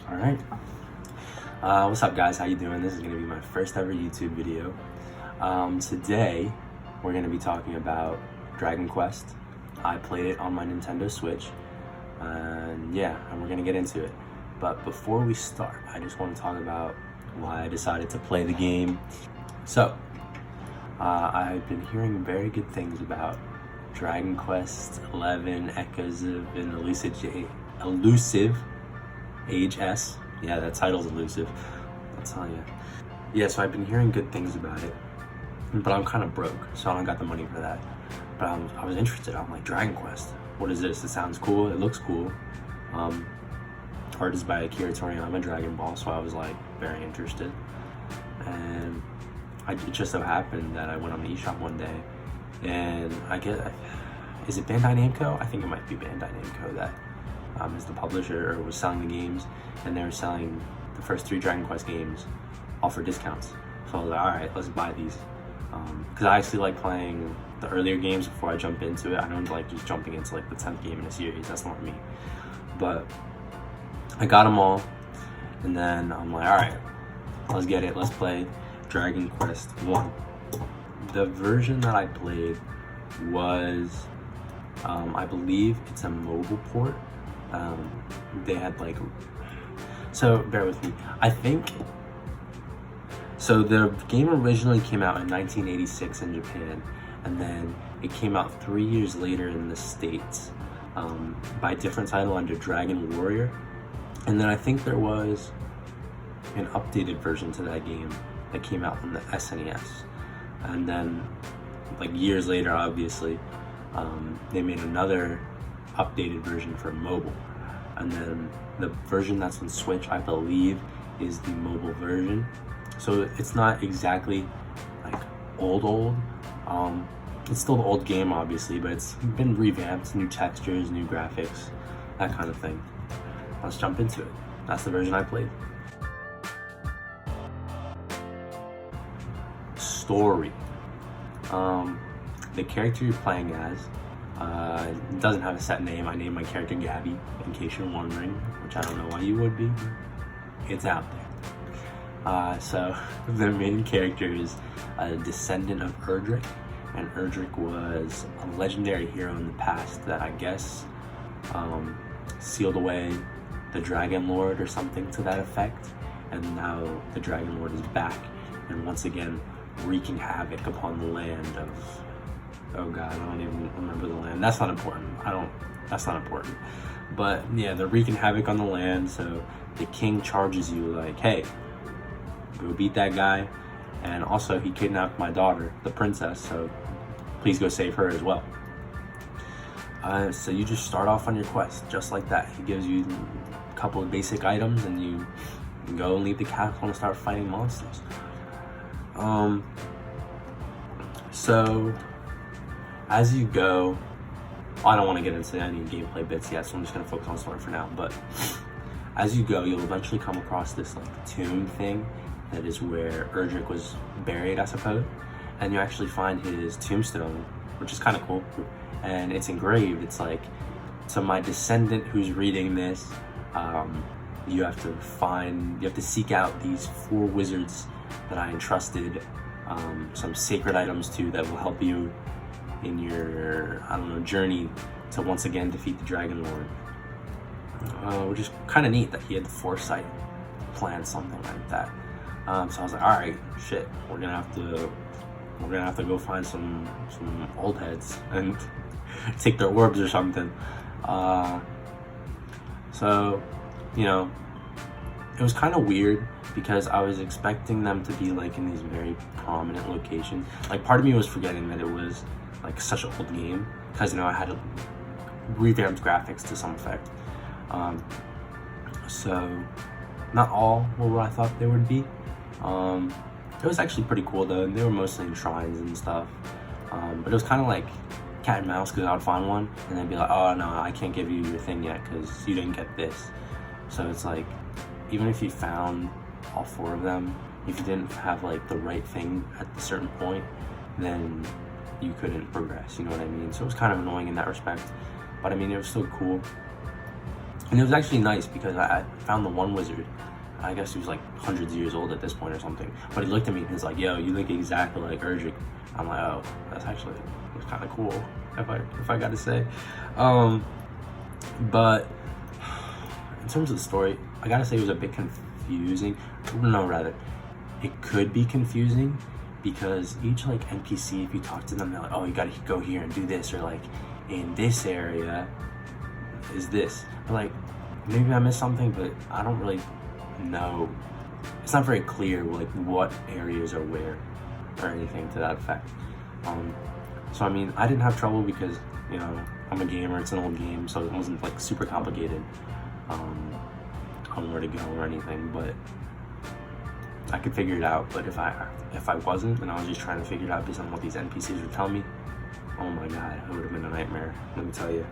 All right. What's up, guys? How you doing? This is going to be my first ever YouTube video. Today, we're going to be talking about Dragon Quest. I played it on my Nintendo Switch, and we're going to get into it. But before we start, I just want to talk about why I decided to play the game. So, I've been hearing very good things about Dragon Quest 11 Echoes of an Elusive Age S. Yeah, that title's elusive, I'll tell you. Yeah, so I've been hearing good things about it, but I'm kind of broke, so I don't got the money for that. But I was interested. I'm like, Dragon Quest, what is this? It sounds cool, it looks cool. Art is by Akira Toriyama, Dragon Ball, so I was like very interested. And it just so happened that I went on the eShop one day, and is it Bandai Namco? I think it might be Bandai Namco that is the publisher, or was selling the games, and they were selling the first 3 Dragon Quest games all for discounts. So I was like, alright, let's buy these. Because I actually like playing the earlier games before I jump into it. I don't like just jumping into like the 10th game in a series, that's not me. But I got them all, and then I'm like, alright, let's get it, let's play Dragon Quest 1. The version that I played was, I believe it's a mobile port. They had like, so bear with me, I think, so the game originally came out in 1986 in Japan, and then it came out 3 years later in the States, by a different title under Dragon Warrior. And then I think there was an updated version to that game that came out on the SNES. And then, like years later, obviously, they made another updated version for mobile. And then the version that's on Switch, I believe, is the mobile version. So it's not exactly like old. It's still the old game, obviously, but it's been revamped, new textures, new graphics, that kind of thing. Let's jump into it. That's the version I played. Story. The character you're playing as doesn't have a set name. I named my character Gabby, in case you're wondering, which I don't know why you would be. It's out there. So the main character is a descendant of Erdrick, and Erdrick was a legendary hero in the past that I guess sealed away the Dragon Lord or something to that effect, and now the Dragon Lord is back and once again wreaking havoc upon the land of, oh god, I don't even remember the land. That's not important. That's not important. But yeah, they're wreaking havoc on the land, so the king charges you like, hey, go beat that guy, and also he kidnapped my daughter, the princess, so please go save her as well. So you just start off on your quest, just like that. He gives you a couple of basic items, and you go and leave the castle and start fighting monsters. So as you go, I don't want to get into any gameplay bits yet, so I'm just going to focus on story for now. But as you go, you'll eventually come across this like tomb thing that is where Erdrick was buried, I suppose, and you actually find his tombstone, which is kind of cool, and it's engraved. It's like, to my descendant who's reading this, you have to seek out these 4 wizards that I entrusted some sacred items to that will help you in your, journey to once again defeat the Dragon Lord. Which is kind of neat that he had the foresight to plan something like that. So I was like, all right, shit, we're gonna have to go find some old heads and take their orbs or something. So, it was kind of weird because I was expecting them to be like in these very prominent locations. Like, part of me was forgetting that it was like such an old game, because I had revamped graphics to some effect. So not all were what I thought they would be. It was actually pretty cool though. They were mostly in shrines and stuff. But it was kind of like cat and mouse, because I would find one and then be like, oh no, I can't give you your thing yet because you didn't get this. So it's like, even if you found all 4 of them, if you didn't have like the right thing at a certain point, then you couldn't progress, you know what I mean? So it was kind of annoying in that respect, but I mean, it was still cool. And it was actually nice because I found the one wizard. I guess he was like hundreds of years old at this point or something. But he looked at me and he's like, "Yo, you look exactly like Urgic." I'm like, "Oh, that's actually kind of cool, if I got to say." But in terms of the story, I gotta say it was a bit confusing. No, rather, it could be confusing because each like NPC, if you talk to them, they're like, "Oh, you gotta go here and do this," or like, "In this area is this." But like, maybe I missed something, but I don't really know. It's not very clear like what areas are where or anything to that effect. So I mean, I didn't have trouble because, you know, I'm a gamer, it's an old game, so it wasn't like super complicated on where to go or anything, but I could figure it out. But if I wasn't, and I was just trying to figure it out based on what these NPCs would tell me, oh my god, it would have been a nightmare, let me tell you.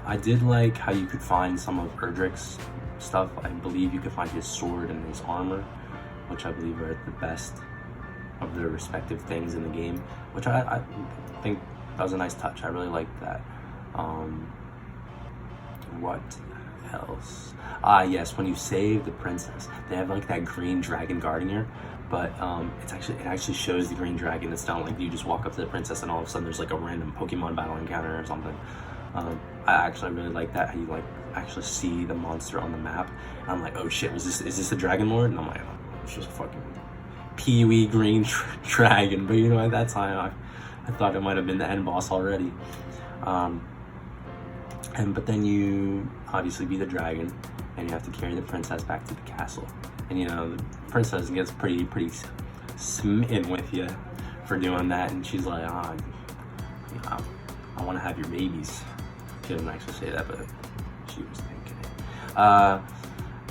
I did like how you could find some of Erdrick's stuff. I believe you could find his sword and his armor, which I believe are the best of their respective things in the game, which I think that was a nice touch. I really liked that. What else? Yes, when you save the princess, they have like that green dragon guarding her, but it actually shows the green dragon. It's not like you just walk up to the princess and all of a sudden there's like a random Pokemon battle encounter or something. I actually really like that, how you like actually see the monster on the map. And I'm like, oh shit, is this a Dragon Lord? And I'm like, oh, it's just a fucking peewee green dragon. But you know, at that time I thought it might have been the end boss already. But then you obviously beat the dragon and you have to carry the princess back to the castle. And you know, the princess gets pretty smitten with you for doing that, and she's like, I want to have your babies. She didn't actually say that, but she was thinking it.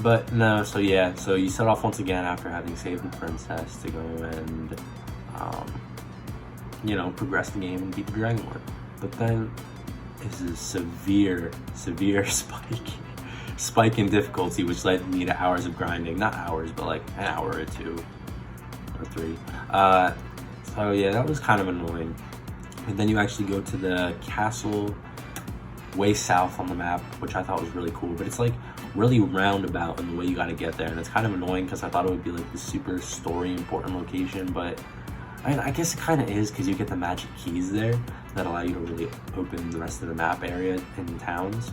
But no, so yeah, so you set off once again after having saved the princess to go and, you know, progress the game and beat the Dragon Lord. But then is a severe spike in difficulty, which led me to hours of grinding. Not hours, but like an hour or two or three. So yeah, that was kind of annoying. And then you actually go to the castle way south on the map, which I thought was really cool, but it's like really roundabout in the way you got to get there, and it's kind of annoying because I thought it would be like the super story important location, but I mean, I guess it kind of is because you get the magic keys there that allow you to really open the rest of the map area in towns.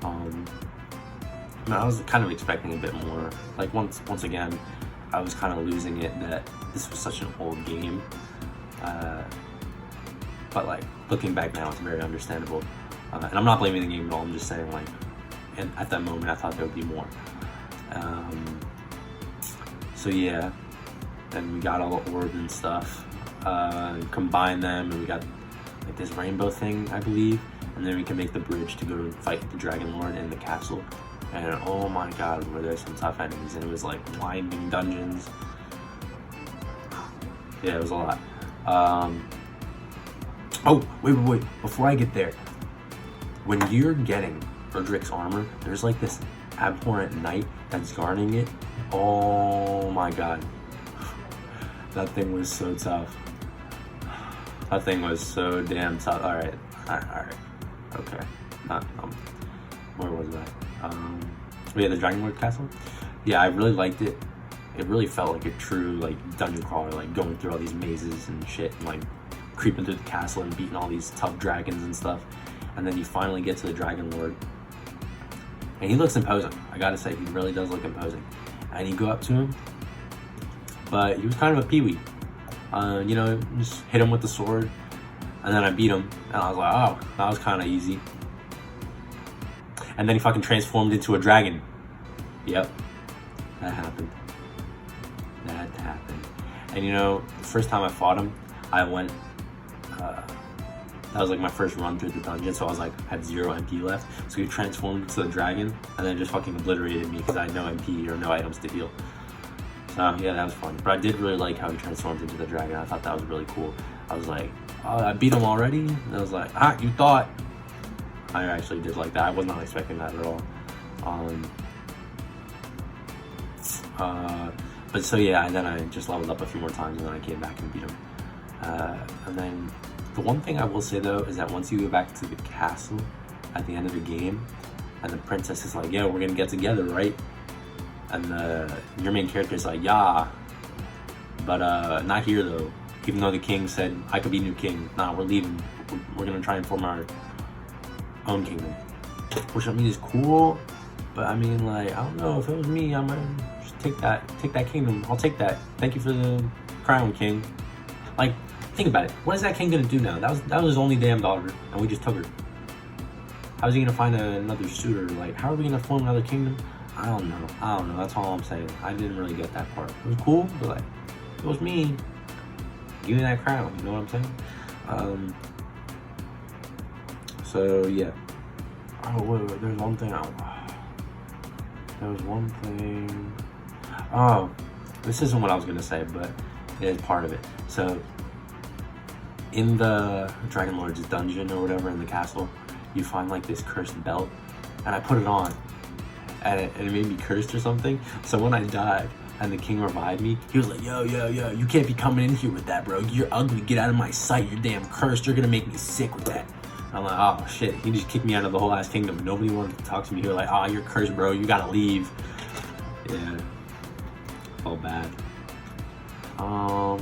I was kind of expecting a bit more. Like once again, I was kind of losing it that this was such an old game. But like looking back now, it's very understandable. And I'm not blaming the game at all. I'm just saying, like, and at that moment, I thought there would be more. So yeah, then we got all the orbs and stuff, combine them, and we got like this rainbow thing, I believe, and then we can make the bridge to go to fight the Dragon Lord in the castle. And oh my god, were there some tough enemies, and it was like winding dungeons. Yeah, it was a lot. Oh, wait, before I get there, when you're getting Erdrick's armor, there's like this abhorrent knight that's guarding it. Oh my god. That thing was so tough. That thing was so damn tough. Alright. Okay. Where was that? Yeah, the Dragon Lord Castle. Yeah, I really liked it. It really felt like a true like dungeon crawler, like going through all these mazes and shit, and like creeping through the castle and beating all these tough dragons and stuff. And then you finally get to the Dragon Lord, and he looks imposing. I gotta say, he really does look imposing. And you go up to him, but he was kind of a peewee. You know, just hit him with the sword, and then I beat him, and I was like, oh, that was kind of easy. And then he fucking transformed into a dragon. Yep, that happened. That happened. And you know, the first time I fought him, I went, that was like my first run through the dungeon, so I was like, had 0 MP left. So he transformed into the dragon, and then just fucking obliterated me because I had no MP or no items to heal. So yeah, that was fun. But I did really like how he transformed into the dragon. I thought that was really cool. I was like, oh, I beat him already? And I was like, you thought? I actually did like that. I was not expecting that at all. But so yeah, and then I just leveled up a few more times, and then I came back and beat him. And then The one thing I will say though is that once you go back to the castle at the end of the game, and the princess is like, "Yo, we're gonna get together, right?" And your main character is like, "Yeah, but not here though. Even though the king said I could be new king, nah, we're leaving. We're gonna try and form our own kingdom," which I mean is cool. But I mean, like, I don't know, if it was me, I might just take that kingdom. I'll take that. Thank you for the crown, king. Like, think about it. What is that king gonna do now? That was his only damn daughter, and we just took her. How is he gonna find another suitor? Like, how are we gonna form another kingdom? I don't know. That's all I'm saying. I didn't really get that part. It was cool, but like, if it was me, give me that crown. You know what I'm saying? So yeah. Oh wait, there's one thing. There was one thing. Oh, this isn't what I was gonna say, but it is part of it. So in the Dragon Lord's dungeon or whatever in the castle, you find like this cursed belt, and I put it on, and it made me cursed or something. So when I died and the king revived me, he was like, "Yo, you can't be coming in here with that, bro. You're ugly. Get out of my sight. You're damn cursed. You're gonna make me sick with that." I'm like, oh shit, he just kicked me out of the whole ass kingdom. Nobody wanted to talk to me. They were like, "Oh, you're cursed, bro. You gotta leave." Yeah, felt bad. Oh,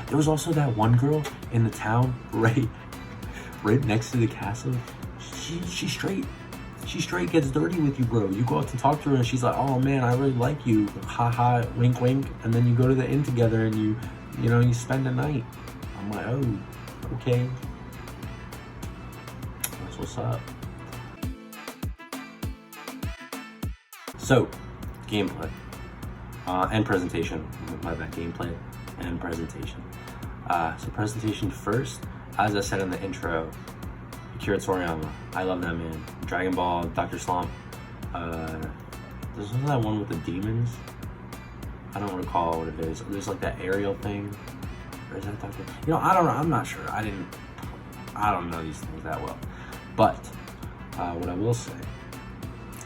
there was also that one girl in the town right next to the castle. She's straight. She straight gets dirty with you, bro. You go out to talk to her and she's like, "Oh man, I really like you. Ha ha, wink wink." And then you go to the inn together and you spend the night. I'm like, oh, okay. That's what's up. So, gameplay. And presentation. My bad, gameplay and presentation. So presentation first, as I said in the intro, Akira Toriyama. I love that man. Dragon Ball, Dr. Slump. There's that one with the demons. I don't recall what it is. There's like that aerial thing. Or is that Dr. I don't know. I'm not sure. I don't know these things that well. But what I will say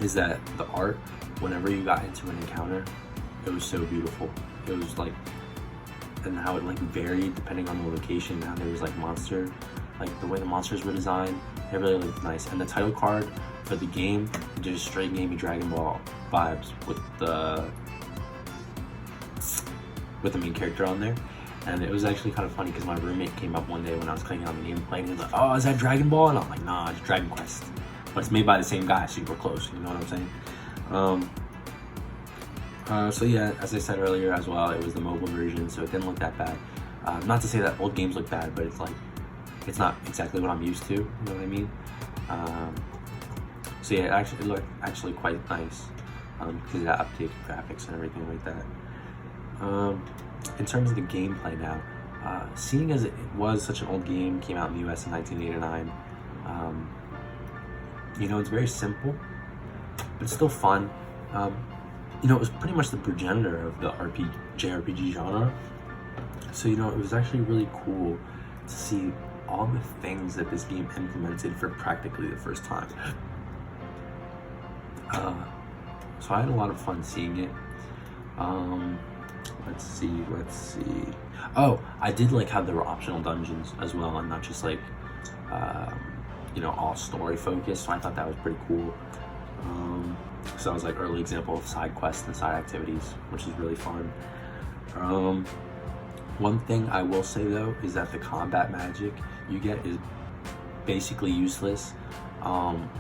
is that the art, whenever you got into an encounter, it was so beautiful. It was like, and how it like varied depending on the location. How there was like like the way the monsters were designed, it really looked nice. And the title card for the game just straight gave me Dragon Ball vibes with the main character on there. And it was actually kind of funny because my roommate came up one day when I was clicking on the game playing, and he was like, "Oh, is that Dragon Ball?" And I'm like, "Nah, it's Dragon Quest." But it's made by the same guy, super close, you know what I'm saying? So yeah, as I said earlier as well, it was the mobile version, so it didn't look that bad. Not to say that old games look bad, but it's like, it's not exactly what I'm used to, you know what I mean? So yeah, it looked actually quite nice, because it had updated graphics and everything like that. In terms of the gameplay now, seeing as it was such an old game, came out in the US in 1989, it's very simple, but it's still fun. It was pretty much the progenitor of the JRPG genre. So, it was actually really cool to see all the things that this game implemented for practically the first time. So I had a lot of fun seeing it. Let's see. Oh, I did like how there were optional dungeons as well, and not just like, all story focused. So I thought that was pretty cool. So that was like early example of side quests and side activities, which is really fun. One thing I will say though is that the combat magic you get is basically useless.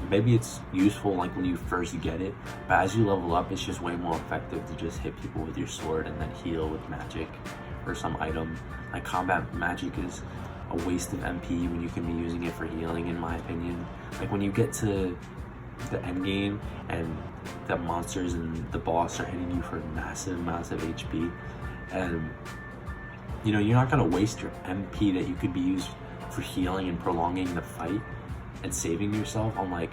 Maybe it's useful like when you first get it, but as you level up, it's just way more effective to just hit people with your sword and then heal with magic or some item. Like combat magic is a waste of MP when you can be using it for healing, in my opinion. Like when you get to the end game and the monsters and the boss are hitting you for massive HP, and you're not gonna waste your MP that you could be used for healing and prolonging the fight and saving yourself on like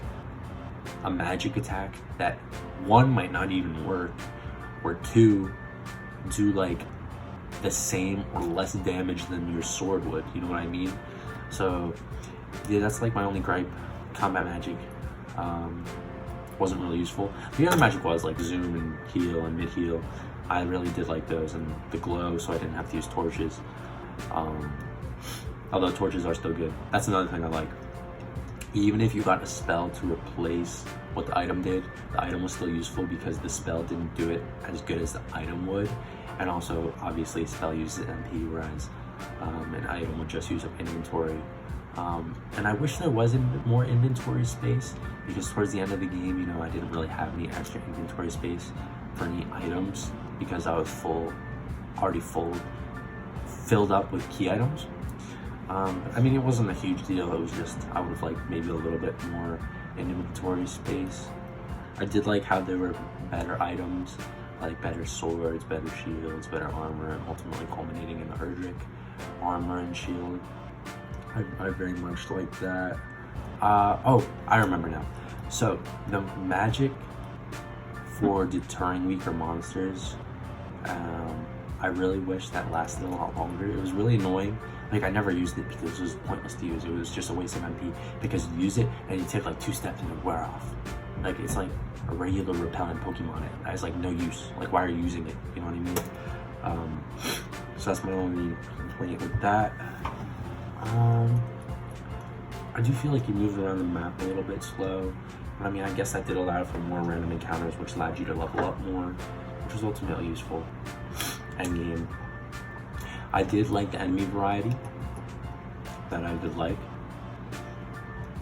a magic attack that one might not even work, or two do like the same or less damage than your sword would, you know what I mean? So yeah, that's like my only gripe. Combat magic wasn't really useful. The other magic was like zoom and heal and mid heal. I really did like those, and the glow, so I didn't have to use torches. Although torches are still good. That's another thing I like. Even if you got a spell to replace what the item did, the item was still useful because the spell didn't do it as good as the item would. And also, obviously, a spell uses MP, whereas an item would just use up inventory. And I wish there was more inventory space, because towards the end of the game, you know, I didn't really have any extra inventory space for any items because I was already filled up with key items. I mean, it wasn't a huge deal. It was just, I would have liked maybe a little bit more inventory space. I did like how there were better items, like better swords, better shields, better armor, and ultimately culminating in the Erdrick armor and shield. I very much like that. Oh, I remember now. So the magic for deterring weaker monsters, I really wish that lasted a lot longer. It was really annoying. Like, I never used it because it was pointless to use. It was just a waste of MP because you use it and you take like 2 steps and it wear off. Like, it's like a regular repellent Pokemon. It has like no use. Like, why are you using it? You know what I mean? So that's my only complaint with that. I do feel like you moved around the map a little bit slow. But I mean, I guess that did allow for more random encounters, which allowed you to level up more, which was ultimately useful. Endgame. I did like the enemy variety that I did like.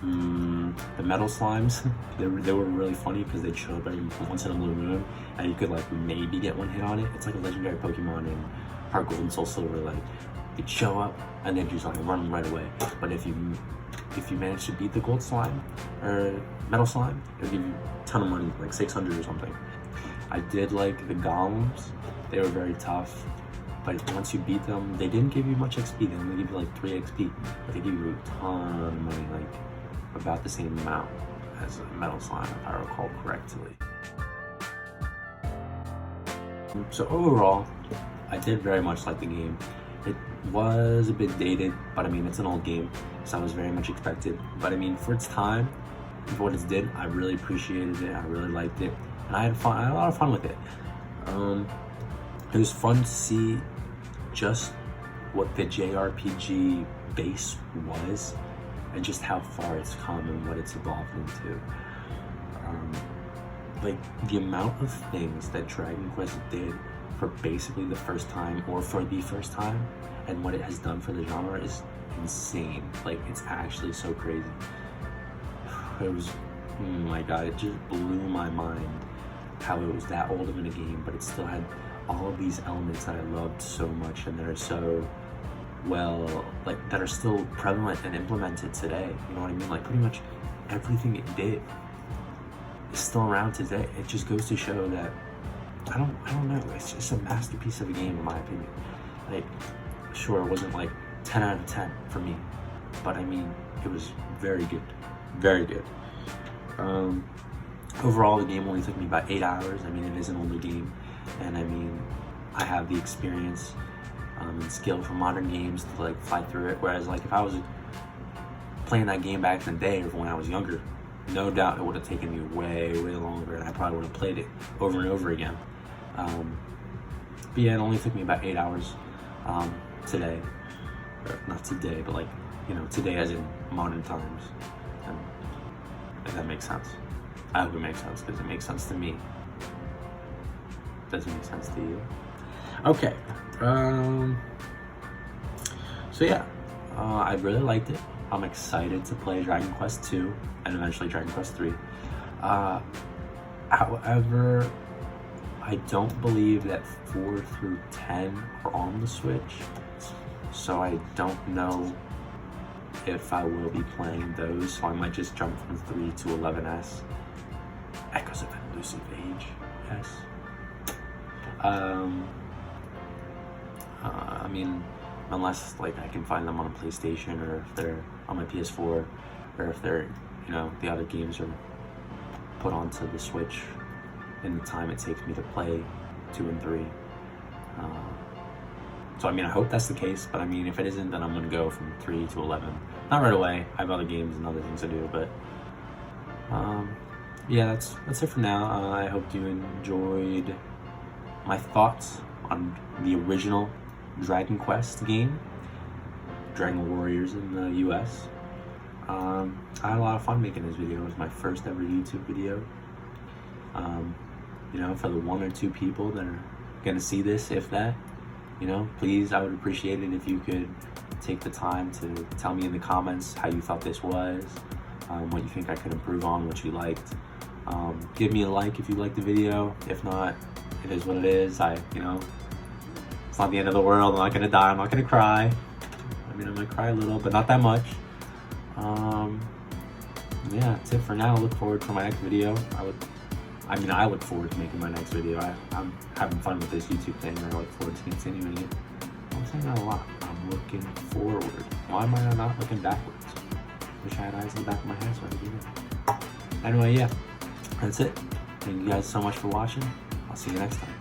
The metal slimes, they were really funny because they'd show up every once in a blue moon, and you could like maybe get one hit on it. It's like a legendary Pokemon in Heart Gold and Soul Silver. Like, they'd show up and they'd just like run right away. But if you manage to beat the gold slime or metal slime, it'll give you a ton of money, like 600 or something. I did like the golems. They were very tough, but once you beat them, they didn't give you much XP. They only give you like 3 XP, but they give you a ton of money, like about the same amount as a metal slime, if I recall correctly. So overall, I did very much like the game. It was a bit dated, but I mean, it's an old game, so I was very much expected. But I mean, for its time, for what it did, I really appreciated it. I really liked it, and I had fun. I had a lot of fun with it. It was fun to see just what the JRPG base was, and just how far it's come and what it's evolved into. Like, the amount of things that Dragon Quest did for basically the first time, or for the first time, and what it has done for the genre is insane. Like, it's actually so crazy. It was, oh my god, it just blew my mind how it was that old of in a game, but it still had all of these elements that I loved so much, and that are so well, like, that are still prevalent and implemented today. You know what I mean? Like, pretty much everything it did is still around today. It just goes to show that I don't know, it's just a masterpiece of a game, in my opinion. Like, sure, it wasn't like 10 out of 10 for me, but I mean, it was very good, very good. Overall, the game only took me about 8 hours. I mean, it is an older game, and I mean, I have the experience and skill from modern games to like fight through it. Whereas, like, if I was playing that game back in the day, or when I was younger, no doubt it would have taken me way longer, and I probably would have played it over and over again. But yeah, it only took me about 8 hours today, or not today, but like, you know, today as in modern times. If that makes sense. I hope it makes sense, because it makes sense to me. Does it make sense to you? Okay. So yeah, I really liked it. I'm excited to play Dragon Quest 2 and eventually Dragon Quest 3. However, I don't believe that 4 through 10 are on the Switch, so I don't know if I will be playing those, so I might just jump from 3 to 11S. Echoes of Elusive Age, yes. I mean, unless like I can find them on a PlayStation, or if they're on my PS4, or if they're, you know, the other games are put onto the Switch in the time it takes me to play 2 and 3. So I mean, I hope that's the case, but I mean, if it isn't, then I'm gonna go from 3 to 11. Not right away. I have other games and other things to do, but yeah, that's it for now. I hope you enjoyed my thoughts on the original Dragon Quest game. Dragon Warriors in the US. I had a lot of fun making this video. It was my first ever YouTube video. You know, for the 1 or 2 people that are gonna see this, if that, you know, please, I would appreciate it if you could take the time to tell me in the comments how you thought this was, what you think I could improve on, what you liked. Give me a like if you liked the video. If not, it is what it is. You know, it's not the end of the world. I'm not gonna die. I'm not gonna cry. I mean, I might cry a little, but not that much. Yeah, that's it for now. Look forward to my next video. I look forward to making my next video. I'm having fun with this YouTube thing, and I look forward to continuing it. I'm saying that a lot. I'm looking forward. Why am I not looking backwards? Wish I had eyes in the back of my head so I could do that. Anyway, yeah, that's it. Thank you guys so much for watching. I'll see you next time.